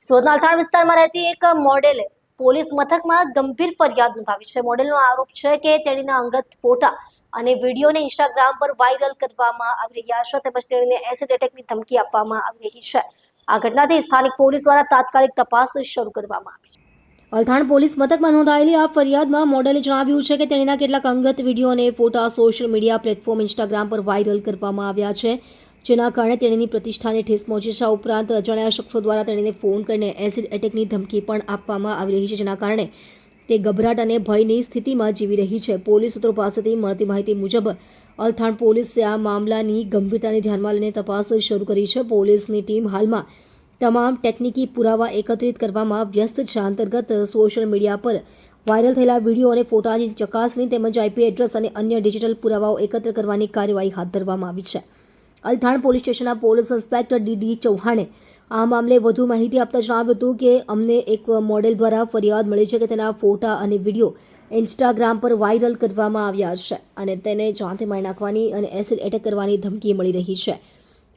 સુરતના અલથાણ વિસ્તારમાં રહેતી એક મોડેલે પોલીસ મથકમાં ગંભીર ફરિયાદ નોંધાવી છે. મોડેલનો આરોપ છે કે તેણીના અંગત ફોટા અને વિડીયોને ઇન્સ્ટાગ્રામ પર વાયરલ કરવામાં આવી રહ્યા છે, તેમજ તેણીને એસિડ એટેકની ધમકી આપવામાં આવી રહી છે. આ ઘટનાથી સ્થાનિક પોલીસ દ્વારા તાત્કાલિક તપાસ શરૂ કરવામાં આવી છે. અલથાણ પોલીસ મથકમાં નોંધાયેલી આ ફરિયાદમાં મોડેલે જણાવ્યું છે કે તેણીના કેટલાક અંગત વિડીયો અને ફોટા સોશિયલ મીડિયા પ્લેટફોર્મ ઇન્સ્ટાગ્રામ પર વાયરલ કરવામાં આવ્યા છે, જેના કારણે તેણીની પ્રતિષ્ઠાને ઠેસ પહોંચી છે. ઉપરાંત અજાણ્યા શખ્સો દ્વારા તેણીને ફોન કરીને એસિડ એટેકની ધમકી પણ આપવામાં આવી રહી છે, જેના કારણે તે ગભરાટ અને ભયની સ્થિતિમાં જીવી રહી છે. પોલીસ સૂત્રો પાસેથી મળતી માહિતી મુજબ અલથાણ પોલીસે આ મામલાની ગંભીરતાને ધ્યાનમાં લઈને તપાસ શરૂ કરી છે. પોલીસની ટીમ હાલમાં તમામ ટેકનિકી પુરાવા એકત્રિત કરવામાં વ્યસ્ત છે. અંતર્ગત સોશિયલ મીડિયા પર વાયરલ થયેલા વિડીયો અને ફોટાની ચકાસણી તેમજ આઈપી એડ્રેસ અને અન્ય ડિજિટલ પુરાવાઓ એકત્ર કરવાની કાર્યવાહી હાથ ધરવામાં આવી છે. અલથાણ પોલીસ સ્ટેશનના પોલીસ ઇન્સ્પેક્ટર ડી ચૌહાણે આ મામલે વધુ માહિતી આપતા જણાવ્યું હતું કે અમને એક મોડેલ દ્વારા ફરિયાદ મળી છે કે તેના ફોટા અને વિડીયો ઇન્સ્ટાગ્રામ પર વાયરલ કરવામાં આવ્યા છે અને તેને જાતે મારી નાખવાની અને એસિડ એટેક કરવાની ધમકી મળી રહી છે.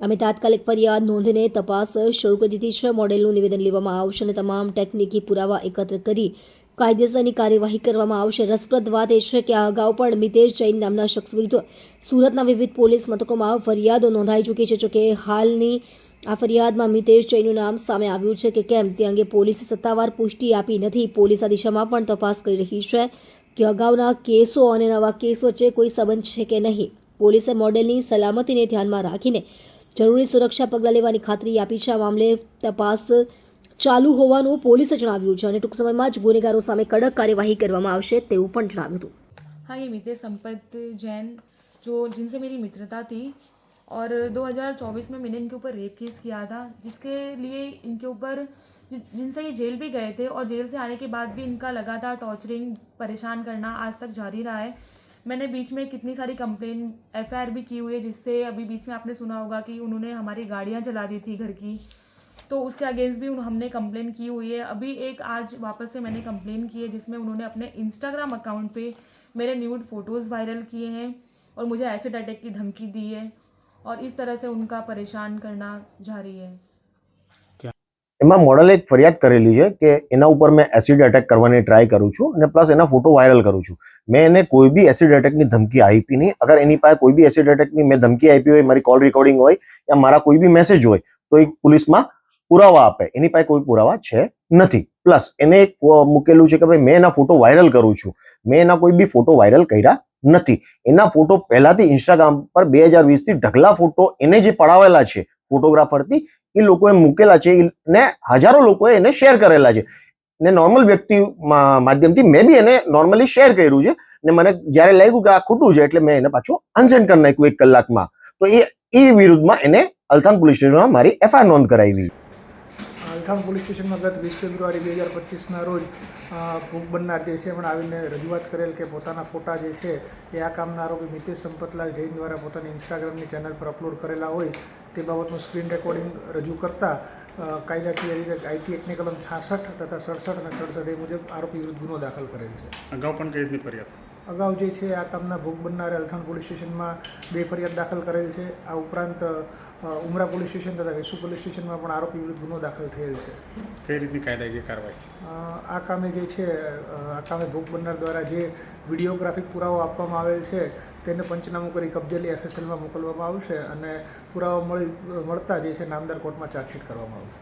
અમે તાત્કાલિક ફરિયાદ નોંધીને તપાસ શરૂ કરી દીધી છે. મોડેલનું નિવેદન લેવામાં આવશે અને તમામ ટેકનિકી પુરાવા એકત્ર કરી કાયદેસરની કાર્યવાહી કરવામાં આવશે. રસપ્રદ વાત એ છે કે આ અગાઉ પણ મિતેશ જૈન નામના શખ્સ વિરુદ્ધ સુરતના વિવિધ પોલીસ મથકોમાં ફરિયાદો નોંધાઈ ચૂકી છે. જોકે હાલની આ ફરિયાદમાં મિતેશ જૈનનું નામ સામે આવ્યું છે કે કેમ તે અંગે પોલીસે સત્તાવાર પુષ્ટિ આપી નથી. પોલીસ આ દિશામાં પણ તપાસ કરી રહી છે કે અગાઉના કેસો અને નવા કેસ વચ્ચે કોઈ સંબંધ છે કે નહીં. પોલીસે મોડેલની સલામતીને ધ્યાનમાં રાખીને જરૂરી સુરક્ષા પગલાં લેવાની ખાતરી આપી છે. આ મામલે તપાસ ચાલુ હોવાનું પોલીસે જણાવ્યું છે અને ટૂંક સમયમાં જ ગુનેગારો સામે કડક કાર્યવાही કરવામાં આવશે તેવું પણ જણાવ્યું હતું. हाँ, ये मितेश संपत जैन जो जिनसे मेरी मित्रता थी और 2024 में मैंने इनके ऊपर रेप केस किया था, जिसके लिए इनके ऊपर जिनसे ये जेल भी गए थे और जेल से आने के बाद भी इनका लगातार टॉर्चरिंग परेशान करना आज तक जारी रहा है. मैंने बीच में कितनी सारी कंप्लेन एफआईआर भी की हुई है, जिससे अभी बीच में आपने सुना होगा कि उन्होंने हमारी गाड़ियाँ जला दी थी घर की, तो उसके अगेंस्ट भी हमने कंप्लेन की हुई है. अभी एक आज वापस से मैंने कंप्लेन की है जिसमें उन्होंने अपने इंस्टाग्राम अकाउंट पे मेरे न्यूड फ़ोटोज़ वायरल किए हैं और मुझे एसिड अटैक की धमकी दी है और इस तरह से उनका परेशान करना जारी है. એમાં મોડલે એક ફરિયાદ કરેલી છે કે એના ઉપર મેં એસિડ એટેક કરવાની ટ્રાય કરું છું અને પ્લસ એના ફોટો વાયરલ કરું છું. મેં એને કોઈ બી એસિડ એટેકની ધમકી આપી નહીં. અગર એની પાસે કોઈ બી એસિડ એટેકની મેં ધમકી આપી હોય, મારી કોલ રેકોર્ડિંગ હોય યા મારા કોઈ બી મેસેજ હોય તો એ પોલીસમાં પુરાવા આપે. એની પાસે કોઈ પુરાવા છે નથી. પ્લસ એને એક મૂકેલું છે કે ભાઈ મેં એના ફોટો વાયરલ કરું છું. મેં એના કોઈ બી ફોટો વાયરલ કર્યા નથી. એના ફોટો પહેલાથી ઇન્સ્ટાગ્રામ પર 2020થી ઢગલા ફોટો એને જે પડાવેલા છે ફોટોગ્રાફરથી એ લોકોએ મૂકેલા છે ને હજારો લોકોએ એને શેર કરેલા છે ને નોર્મલ વ્યક્તિ માધ્યમથી મેં બી એને નોર્મલી શેર કર્યું છે ને મને જ્યારે લાગ્યું કે આ ખોટું છે એટલે મેં એને પાછું અનસેન્ડ કરી નાખ્યું 1 કલાકમાં. તો એ વિરુદ્ધમાં એને અલથાણ પોલીસ સ્ટેશનમાં મારી એફઆઈઆર નોંધ કરાવી. અલથાણ પોલીસ સ્ટેશનમાં ગત 20 ફેબ્રુઆરી 2025ના રોજ ભોગ બનનાર જે છે એમણે આવીને રજૂઆત કરેલ કે પોતાના ફોટા જે છે એ આ કામના આરોપી મિતેશ સંપતલાલ જૈન દ્વારા પોતાની ઇન્સ્ટાગ્રામની ચેનલ પર અપલોડ કરેલા હોય તે બાબતનું સ્ક્રીન રેકોર્ડિંગ રજૂ કરતા કાયદાકીય રીતે આઈટી એક્ટની કલમ 66 તથા 67 અને 67 એ મુજબ આરોપી વિરુદ્ધ ગુનો દાખલ કરેલ છે. અગાઉ પણ કઈ રીતની ફરિયાદ? અગાઉ જે છે આ કામના ભોગ બનનારે અલથાણ પોલીસ સ્ટેશનમાં 2 ફરિયાદ દાખલ કરેલ છે. આ ઉપરાંત ઉમરા પોલીસ સ્ટેશન તથા વેસુ પોલીસ સ્ટેશનમાં પણ આરોપી વિરુદ્ધ ગુનો દાખલ થયેલ છે. કઈ રીતની કાયદાકીય કાર્યવાહી? આ કામે જે છે આ કામે ભોગ બનનાર દ્વારા જે વિડીયોગ્રાફિક પુરાવો આપવામાં આવેલ છે તેને પંચનામું કરી કબજેલી એફએસએલમાં મોકલવામાં આવશે અને પુરાવો મળતા જે છે નામદાર કોર્ટમાં ચાર્જશીટ કરવામાં આવશે.